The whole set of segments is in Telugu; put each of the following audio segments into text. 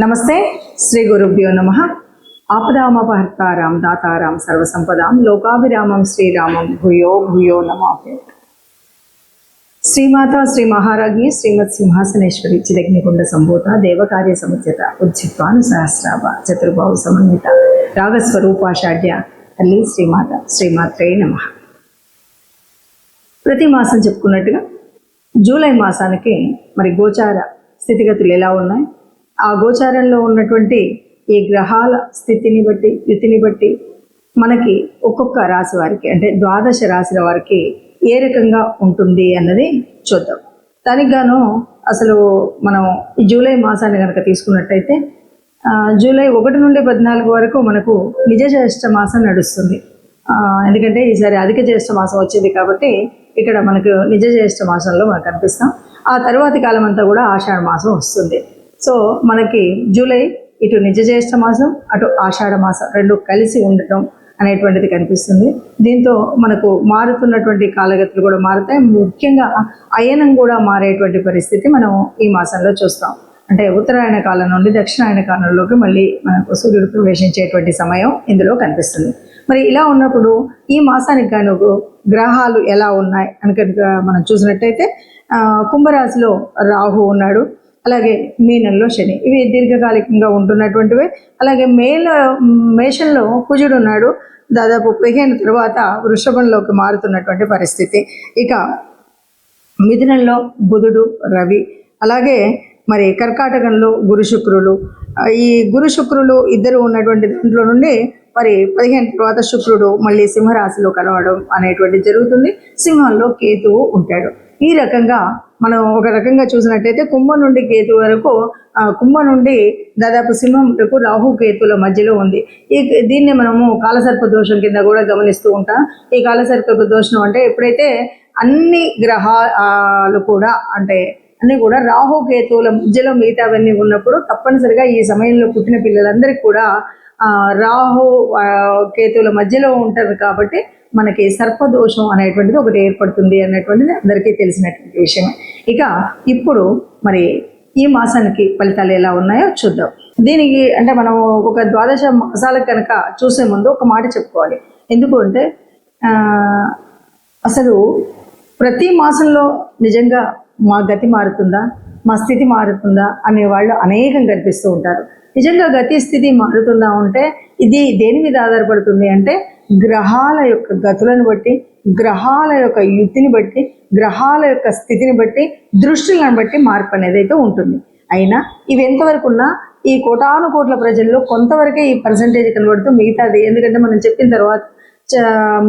నమస్తే శ్రీ గురుభ్యో నమః. ఆపదామపహర్తారాం దాతారాం సర్వసంపదాం లోకాభిరామం శ్రీరామం భూయో భూయో నమామి. శ్రీమాత శ్రీ మహారాజ్ఞి శ్రీమత్ సింహాసనేశ్వరి చిదగ్నికుండ సంభూత దేవకార్య సముచిత ఉజ్జిత్వాను సహస్రాభ చతుర్బాహు సమన్విత రాగస్వరూపాషాఢ్య తల్లి శ్రీమాత శ్రీమాత్రే నమః. ప్రతి మాసం చెప్పుకున్నట్టుగా జూలై మాసానికి మరి గోచార స్థితిగతులు ఎలా ఉన్నాయి, ఆ గోచారంలో ఉన్నటువంటి ఈ గ్రహాల స్థితిని బట్టి యుతిని బట్టి మనకి ఒక్కొక్క రాశి వారికి అంటే ద్వాదశ రాశుల వారికి ఏ రకంగా ఉంటుంది అన్నది చూద్దాం. దానికి గాను అసలు మనం ఈ జూలై మాసాన్ని కనుక తీసుకున్నట్టయితే జూలై 1 నుండి 14 వరకు మనకు నిజ జ్యేష్ఠ మాసం నడుస్తుంది. ఎందుకంటే ఈసారి అధిక జ్యేష్ఠ మాసం వచ్చింది కాబట్టి ఇక్కడ మనకు నిజ జ్యేష్ఠ మాసంలో మనకు కనిపిస్తాం. ఆ తర్వాతి కాలం అంతా కూడా ఆషాఢ మాసం వస్తుంది. సో మనకి జూలై ఇటు నిజ జ్యేష్ఠ మాసం అటు ఆషాఢ మాసం రెండు కలిసి ఉండటం అనేటువంటిది కనిపిస్తుంది. దీంతో మనకు మారుతున్నటువంటి కాలగతులు కూడా మారుతాయి. ముఖ్యంగా అయనం కూడా మారేటువంటి పరిస్థితి మనం ఈ మాసంలో చూస్తాం. అంటే ఉత్తరాయణ కాలం నుండి దక్షిణాయన కాలంలోకి మళ్ళీ మనకు సూర్యుడు ప్రవేశించేటువంటి సమయం ఇందులో కనిపిస్తుంది. మరి ఇలా ఉన్నప్పుడు ఈ మాసానికి గాను గ్రహాలు ఎలా ఉన్నాయి అని కనుక మనం చూసినట్టయితే కుంభరాశిలో రాహు ఉన్నాడు, అలాగే మీనంలో శని, ఇవి దీర్ఘకాలికంగా ఉంటున్నటువంటివి. అలాగే మేషంలో కుజుడు ఉన్నాడు, దాదాపు 15 తర్వాత వృషభంలోకి మారుతున్నటువంటి పరిస్థితి. ఇక మిథునంలో బుధుడు రవి, అలాగే మరి కర్కాటకంలో గురు శుక్రులు. ఈ గురు శుక్రులు ఇద్దరు ఉన్నటువంటి దాంట్లో నుండి మరి 15 తర్వాత శుక్రుడు మళ్ళీ సింహరాశిలో కలవడం అనేటువంటిది జరుగుతుంది. సింహంలో కేతువు ఉంటాడు. ఈ రకంగా మనం ఒక రకంగా చూసినట్టయితే కుంభం నుండి కేతు వరకు, కుంభం నుండి దాదాపు సింహం వరకు రాహు కేతుల మధ్యలో ఉంది. దీన్ని మనము కాలసర్ప దోషం కింద కూడా గమనిస్తూ ఉంటాం. ఈ కాలసర్ప దోషం అంటే ఎప్పుడైతే అన్ని గ్రహాలు కూడా అంటే అన్నీ కూడా రాహు కేతువుల మధ్యలో మిగతావన్నీ ఉన్నప్పుడు తప్పనిసరిగా ఈ సమయంలో పుట్టిన పిల్లలందరికీ కూడా రాహు కేతువుల మధ్యలో ఉంటారు కాబట్టి మనకి సర్పదోషం అనేటువంటిది ఒకటి ఏర్పడుతుంది అన్నటువంటిది అందరికీ తెలిసినటువంటి విషయం. ఇక ఇప్పుడు మరి ఈ మాసానికి ఫలితాలు ఎలా ఉన్నాయో చూద్దాం. దీనికి అంటే మనం ఒక ద్వాదశ మాసాలకు కనుక చూసే ముందు ఒక మాట చెప్పుకోవాలి. ఎందుకు అంటే అసలు ప్రతి మాసంలో నిజంగా మా గతి మారుతుందా, మా స్థితి మారుతుందా అనేవాళ్ళు అనేకం కనిపిస్తూ ఉంటారు. నిజంగా గతి స్థితి మారుతుందా అంటే ఇది దేని మీద ఆధారపడుతుంది అంటే గ్రహాల యొక్క గతులను బట్టి, గ్రహాల యొక్క యుతిని బట్టి, గ్రహాల యొక్క స్థితిని బట్టి, దృష్టిలను బట్టి మార్పు అనేది అయితే ఉంటుంది. అయినా ఇవి ఎంతవరకు ఉన్నా ఈ కోటాను కోట్ల ప్రజల్లో కొంతవరకే ఈ పర్సంటేజ్ కనబడుతూ మిగతాది, ఎందుకంటే మనం చెప్పిన తర్వాత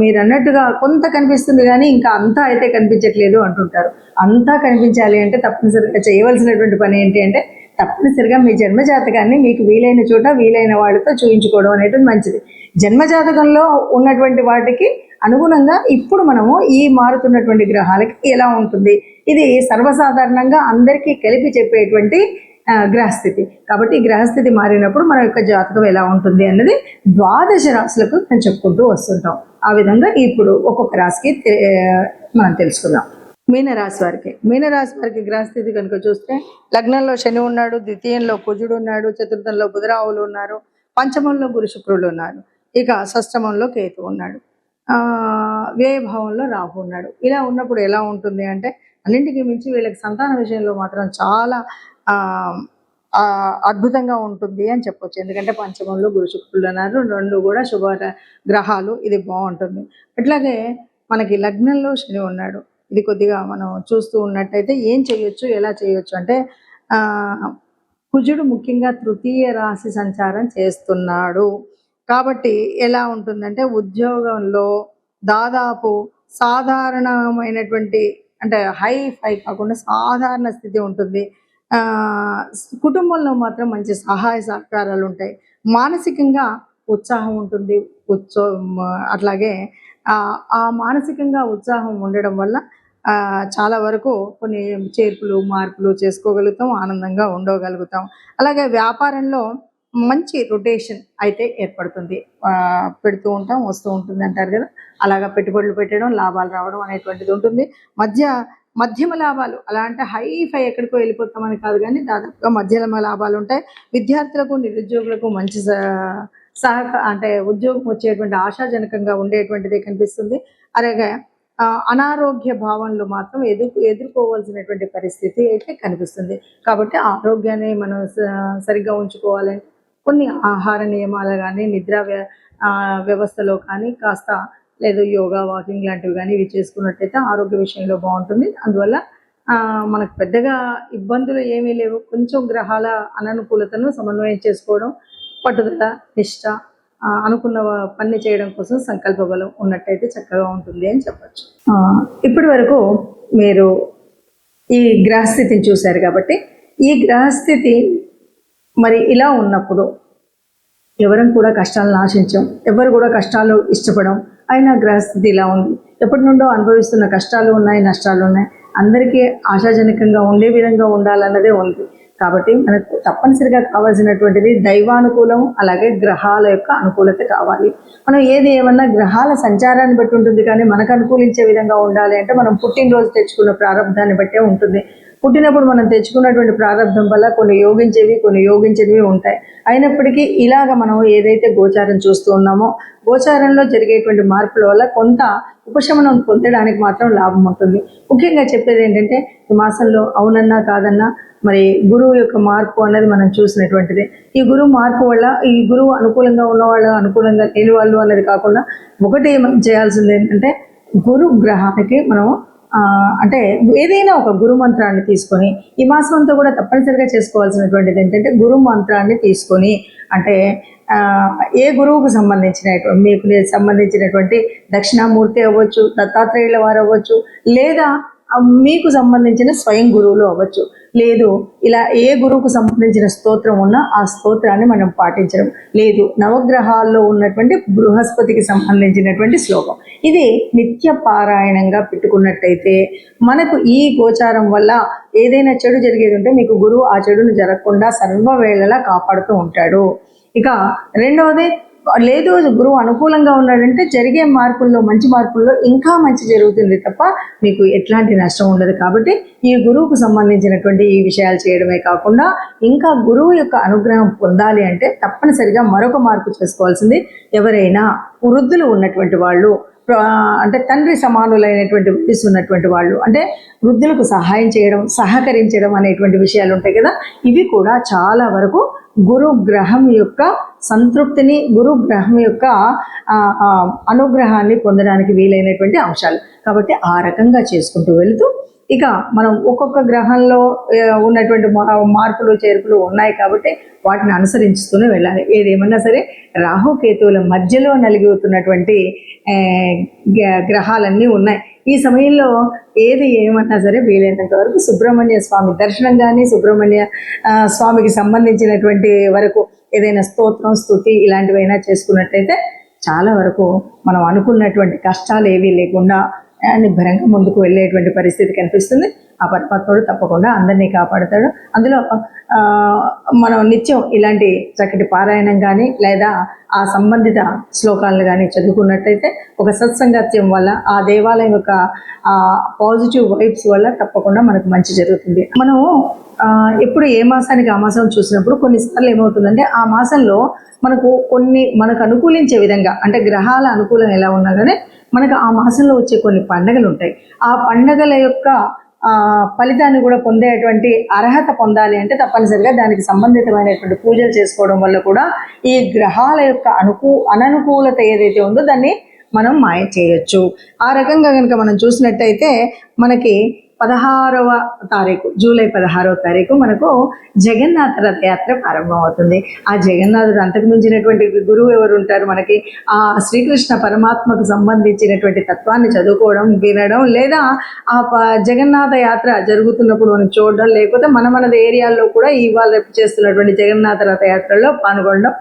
మీరు అన్నట్టుగా కొంత కనిపిస్తుంది కానీ ఇంకా అంతా అయితే కనిపించట్లేదు అంటుంటారు. అంతా కనిపించాలి అంటే తప్పనిసరిగా చేయవలసినటువంటి పని ఏంటి అంటే తప్పనిసరిగా మీ జన్మజాతకాన్ని మీకు వీలైన చోట వీలైన వాళ్ళతో చూయించుకోవడం అనేది మంచిది. జన్మజాతకంలో ఉన్నటువంటి వాటికి అనుగుణంగా ఇప్పుడు మనము ఈ మారుతున్నటువంటి గ్రహాలకి ఎలా ఉంటుంది, ఇది సర్వసాధారణంగా అందరికీ కలిపి చెప్పేటువంటి గ్రహస్థితి. కాబట్టి గ్రహస్థితి మారినప్పుడు మన యొక్క జాతకం ఎలా ఉంటుంది అన్నది ద్వాదశ రాశులకు మనం చెప్పుకుంటూ వస్తుంటాం. ఆ విధంగా ఇప్పుడు ఒక్కొక్క రాశికి మనం తెలుసుకుందాం. మీనరాశి వారికి గ్రహస్థితి కనుక చూస్తే లగ్నంలో శని ఉన్నాడు, ద్వితీయంలో కుజుడు ఉన్నాడు, చతుర్థంలో బుధరాహులు ఉన్నారు, పంచమంలో గురు శుక్రులు ఉన్నారు, ఇక షష్టమంలో కేతు ఉన్నాడు, వ్యయభావంలో రాహు ఉన్నాడు. ఇలా ఉన్నప్పుడు ఎలా ఉంటుంది అంటే అన్నింటికీ మించి వీళ్ళకి సంతాన విషయంలో మాత్రం చాలా అద్భుతంగా ఉంటుంది అని చెప్పొచ్చు. ఎందుకంటే పంచమంలో గురు శుక్రులు ఉన్నారు, రెండు కూడా శుభ గ్రహాలు, ఇది బాగుంటుంది. అట్లాగే మనకి లగ్నంలో శని ఉన్నాడు. ఇది కొద్దిగా మనం చూస్తూ ఉన్నట్టయితే ఏం చేయొచ్చు, ఎలా చేయొచ్చు అంటే కుజుడు ముఖ్యంగా తృతీయ రాశి సంచారం చేస్తున్నాడు కాబట్టి ఎలా ఉంటుందంటే ఉద్యోగంలో దాదాపు సాధారణమైనటువంటి అంటే హై కాకుండా సాధారణ స్థితి ఉంటుంది. కుటుంబంలో మాత్రం మంచి సహాయ సహకారాలు ఉంటాయి. మానసికంగా ఉత్సాహం ఉంటుంది. అట్లాగే ఆ మానసికంగా ఉత్సాహం ఉండడం వల్ల చాలా వరకు కొన్ని చేర్పులు మార్పులు చేసుకోగలుగుతాం, ఆనందంగా ఉండగలుగుతాం. అలాగే వ్యాపారంలో మంచి రొటేషన్ అయితే ఏర్పడుతుంది. పెడుతూ ఉంటాం, వస్తూ ఉంటుంది అంటారు కదా, అలాగా పెట్టుబడులు పెట్టడం, లాభాలు రావడం అనేటువంటిది ఉంటుంది. మధ్య మధ్యమ లాభాలు, అలా అంటే హైఫై ఎక్కడికో వెళ్ళిపోతామని కాదు, కానీ దాదాపుగా మధ్యమ లాభాలు ఉంటాయి. విద్యార్థులకు నిరుద్యోగులకు మంచి అంటే ఉద్యోగం వచ్చేటువంటి ఆశాజనకంగా ఉండేటువంటిదే కనిపిస్తుంది. అలాగే అనారోగ్య భావనలు మాత్రం ఎదుర్కోవాల్సినటువంటి పరిస్థితి అయితే కనిపిస్తుంది. కాబట్టి ఆరోగ్యాన్ని మనం సరిగ్గా ఉంచుకోవాలంటే కొన్ని ఆహార నియమాలు కానీ, నిద్ర వ్యవస్థలో కానీ కాస్త లేదు యోగా, వాకింగ్ లాంటివి కానీ ఇవి చేసుకున్నట్టయితే ఆరోగ్య విషయంలో బాగుంటుంది. అందువల్ల మనకు పెద్దగా ఇబ్బందులు ఏమీ లేవు. కొంచెం గ్రహాల అననుకూలతను సమన్వయం చేసుకోవడం, పట్టుదల, నిష్ట, అనుకున్న పని చేయడం కోసం సంకల్ప బలం ఉన్నట్టయితే చక్కగా ఉంటుంది అని చెప్పచ్చు. ఇప్పటి వరకు మీరు ఈ గ్రహస్థితిని చూశారు కాబట్టి, ఈ గ్రహస్థితి మరి ఇలా ఉన్నప్పుడు ఎవరం కూడా కష్టాలను ఆశించం, ఎవరు కూడా కష్టాలు ఇష్టపడం. అయినా గ్రహస్థితి ఇలా ఉంది. ఎప్పటి నుండో అనుభవిస్తున్న కష్టాలు ఉన్నాయి, నష్టాలు ఉన్నాయి. అందరికీ ఆశాజనకంగా ఉండే విధంగా ఉండాలన్నదే ఉంది. కాబట్టి మనకు తప్పనిసరిగా కావాల్సినటువంటిది దైవానుకూలం, అలాగే గ్రహాల యొక్క అనుకూలత కావాలి. మనం ఏది ఏమన్నా గ్రహాల సంచారాన్ని బట్టి ఉంటుంది, కానీ మనకు అనుకూలించే విధంగా ఉండాలి అంటే మనం పుట్టినరోజు తెచ్చుకున్న ప్రారంభాన్ని బట్టే ఉంటుంది. పుట్టినప్పుడు మనం తెచ్చుకున్నటువంటి ప్రారంభం వల్ల కొన్ని యోగించేవి, కొన్ని యోగించేవి ఉంటాయి. అయినప్పటికీ ఇలాగ మనం ఏదైతే గోచారం చూస్తూ ఉన్నామో, గోచారంలో జరిగేటువంటి మార్పుల వల్ల కొంత ఉపశమనం పొందడానికి మాత్రం లాభం ఉంటుంది. ముఖ్యంగా చెప్పేది ఏంటంటే, ఈ మాసంలో అవునన్నా కాదన్నా మరి గురువు యొక్క మార్పు అన్నది మనం చూసినటువంటిది. ఈ గురువు మార్పు వల్ల ఈ గురువు అనుకూలంగా ఉన్నవాళ్ళు, అనుకూలంగా లేని వాళ్ళు అన్నది కాకుండా ఒకటి మనం చేయాల్సింది ఏంటంటే, గురు గ్రహానికి మనం అంటే ఏదైనా ఒక గురు మంత్రాన్ని తీసుకొని ఈ మాసం అంతా కూడా తప్పనిసరిగా చేసుకోవాల్సినటువంటిది ఏంటంటే, గురు మంత్రాన్ని తీసుకొని అంటే ఏ గురువుకు మీకు సంబంధించినటువంటి దక్షిణామూర్తి అవ్వచ్చు, దత్తాత్రేయుల వారు అవ్వచ్చు, లేదా మీకు సంబంధించిన స్వయం గురువులు అవ్వచ్చు, లేదు ఇలా ఏ గురువుకు సంబంధించిన స్తోత్రం ఉన్నా ఆ స్తోత్రాన్ని మనం పాటించడం, లేదు నవగ్రహాల్లో ఉన్నటువంటి బృహస్పతికి సంబంధించినటువంటి శ్లోకం, ఇది నిత్య పారాయణంగా పెట్టుకున్నట్టయితే మనకు ఈ గోచారం వల్ల ఏదైనా చెడు జరిగేది ఉంటే మీకు గురువు ఆ చెడును జరగకుండా సర్వవేళలా కాపాడుతూ ఉంటాడు. ఇక రెండవది, లేదు గురువు అనుకూలంగా ఉన్నాడంటే జరిగే మార్పుల్లో, మంచి మార్పుల్లో ఇంకా మంచి జరుగుతుంది తప్ప మీకు ఎట్లాంటి నష్టం ఉండదు. కాబట్టి ఈ గురువుకు సంబంధించినటువంటి ఈ విషయాలు చేయడమే కాకుండా ఇంకా గురువు యొక్క అనుగ్రహం పొందాలి అంటే తప్పనిసరిగా మరొక మార్పు చేసుకోవాల్సింది, ఎవరైనా వృద్ధులు ఉన్నటువంటి వాళ్ళు, అంటే తండ్రి సమానులైనటువంటి వయసు ఉన్నటువంటి వాళ్ళు, అంటే వృద్ధులకు సహాయం చేయడం, సహకరించడం అనేటువంటి విషయాలు ఉంటాయి కదా, ఇవి కూడా చాలా వరకు గురు గ్రహం యొక్క సంతృప్తిని, గురు గ్రహం యొక్క అనుగ్రహాన్ని పొందడానికి వీలైనటువంటి అంశాలు. కాబట్టి ఆ రకంగా చేసుకుంటూ వెళుతూ ఇక మనం ఒక్కొక్క గ్రహంలో ఉన్నటువంటి మార్పులు చేర్పులు ఉన్నాయి కాబట్టి వాటిని అనుసరించుతూనే వెళ్ళాలి. ఏదేమన్నా సరే రాహుకేతువుల మధ్యలో నలిగిపోతున్నటువంటి గ్రహాలన్నీ ఉన్నాయి. ఈ సమయంలో ఏది ఏమన్నా సరే వీలైనంత వరకు సుబ్రహ్మణ్య స్వామి దర్శనం కానీ, సుబ్రహ్మణ్య స్వామికి సంబంధించినటువంటి వరకు ఏదైనా స్తోత్రం, స్తుతి ఇలాంటివైనా చేసుకున్నట్టయితే చాలా వరకు మనం అనుకున్నటువంటి కష్టాలు ఏవీ లేకుండా నిబ్బరంగా ముందుకు వెళ్ళేటువంటి పరిస్థితి కనిపిస్తుంది. ఆ పరమాత్ముడు తప్పకుండా అందరినీ కాపాడుతాడు. అందులో మనం నిత్యం ఇలాంటి చక్కటి పారాయణం కానీ లేదా ఆ సంబంధిత శ్లోకాలను కానీ చదువుకున్నట్టయితే ఒక సత్సంగత్యం వల్ల, ఆ దేవాలయం యొక్క పాజిటివ్ వైబ్స్ వల్ల తప్పకుండా మనకు మంచి జరుగుతుంది. మనము ఎప్పుడు ఏ మాసానికి ఆ మాసం చూసినప్పుడు కొన్నిసార్లు ఏమవుతుందంటే, ఆ మాసంలో మనకు అనుకూలించే విధంగా, అంటే గ్రహాల అనుకూలం ఎలా ఉన్నా కానీ మనకు ఆ మాసంలో వచ్చే కొన్ని పండగలు ఉంటాయి. ఆ పండగల యొక్క ఫలితాన్ని కూడా పొందేటువంటి అర్హత పొందాలి అంటే తప్పనిసరిగా దానికి సంబంధితమైనటువంటి పూజలు చేసుకోవడం వల్ల కూడా ఈ గ్రహాల యొక్క అననుకూలత ఏదైతే ఉందో దాన్ని మనం మాయ చేయొచ్చు. ఆ రకంగా కనుక మనం చూసినట్టయితే మనకి 16వ తారీఖు, జూలై 16వ తారీఖు మనకు జగన్నాథ రథయాత్ర ప్రారంభం అవుతుంది. ఆ జగన్నాథుడు అంతకు మించినటువంటి గురువు ఎవరు ఉంటారు మనకి? ఆ శ్రీకృష్ణ పరమాత్మకు సంబంధించినటువంటి తత్వాన్ని చదువుకోవడం, వినడం, లేదా ఆ జగన్నాథ యాత్ర జరుగుతున్నప్పుడు మనం చూడడం, లేకపోతే మనది ఏరియాల్లో కూడా ఇవాళ రేపు చేస్తున్నటువంటి జగన్నాథ రథయాత్రలో పాల్గొనడం,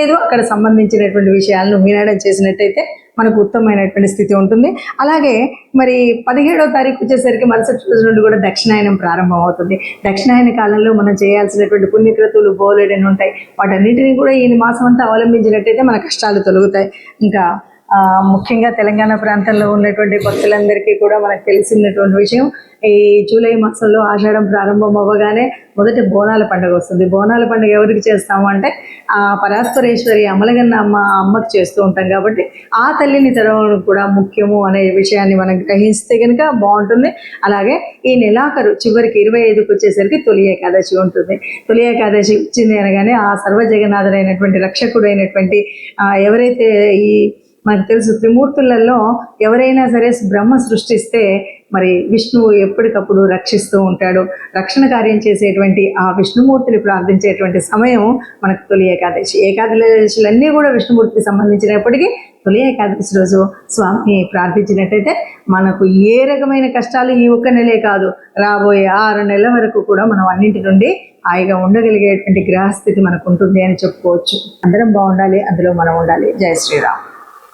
ఏదో అక్కడ సంబంధించినటువంటి విషయాలను వినడం చేసినట్టయితే మనకు ఉత్తమమైనటువంటి స్థితి ఉంటుంది. అలాగే మరి 17వ తారీఖు వచ్చేసరికి మరుసటి రోజు నుండి కూడా దక్షిణాయనం ప్రారంభం అవుతుంది. దక్షిణాయన కాలంలో మనం చేయాల్సినటువంటి పుణ్యక్రతువులు బోలెడని ఉంటాయి. వాటన్నిటినీ కూడా ఈ మాసం అంతా అవలంబించినట్టయితే మన కష్టాలు తొలగుతాయి. ఇంకా ముఖ్యంగా తెలంగాణ ప్రాంతంలో ఉన్నటువంటి భక్తులందరికీ కూడా మనకు తెలిసినటువంటి విషయం. ఈ జూలై మాసంలో ఆషాఢం ప్రారంభం అవ్వగానే మొదటి బోనాల పండుగ వస్తుంది. బోనాల పండుగ ఎవరికి చేస్తాము అంటే ఆ పరాత్పరేశ్వరి అమలగన్న అమ్మకి చేస్తూ ఉంటాం. కాబట్టి ఆ తల్లిని తెరవడం కూడా ముఖ్యము అనే విషయాన్ని మనం గ్రహిస్తే కనుక బాగుంటుంది. అలాగే ఈ నెలాఖరు చివరికి 25కి వచ్చేసరికి తొలి ఏకాదశి ఉంటుంది. తొలి ఏకాదశి వచ్చింది అనగానే ఆ సర్వజగన్నాథుడైనటువంటి రక్షకుడు అయినటువంటి ఎవరైతే ఈ మనకు తెలుసు త్రిమూర్తులలో ఎవరైనా సరే బ్రహ్మ సృష్టిస్తే మరి విష్ణువు ఎప్పటికప్పుడు రక్షిస్తూ ఉంటాడు. రక్షణ కార్యం చేసేటువంటి ఆ విష్ణుమూర్తిని ప్రార్థించేటువంటి సమయం మనకు తొలి ఏకాదశి. ఏకాదశులన్నీ కూడా విష్ణుమూర్తికి సంబంధించినప్పటికీ తొలి ఏకాదశి రోజు స్వామిని ప్రార్థించినట్టయితే మనకు ఏ రకమైన కష్టాలు ఈ ఒక్క నెలే కాదు, రాబోయే 6 నెలల వరకు కూడా మనం అన్నింటి నుండి హాయిగా ఉండగలిగేటువంటి గ్రహస్థితి మనకు ఉంటుంది అని చెప్పుకోవచ్చు. అందరం బాగుండాలి, అందులో మనం ఉండాలి. జై శ్రీరామ్.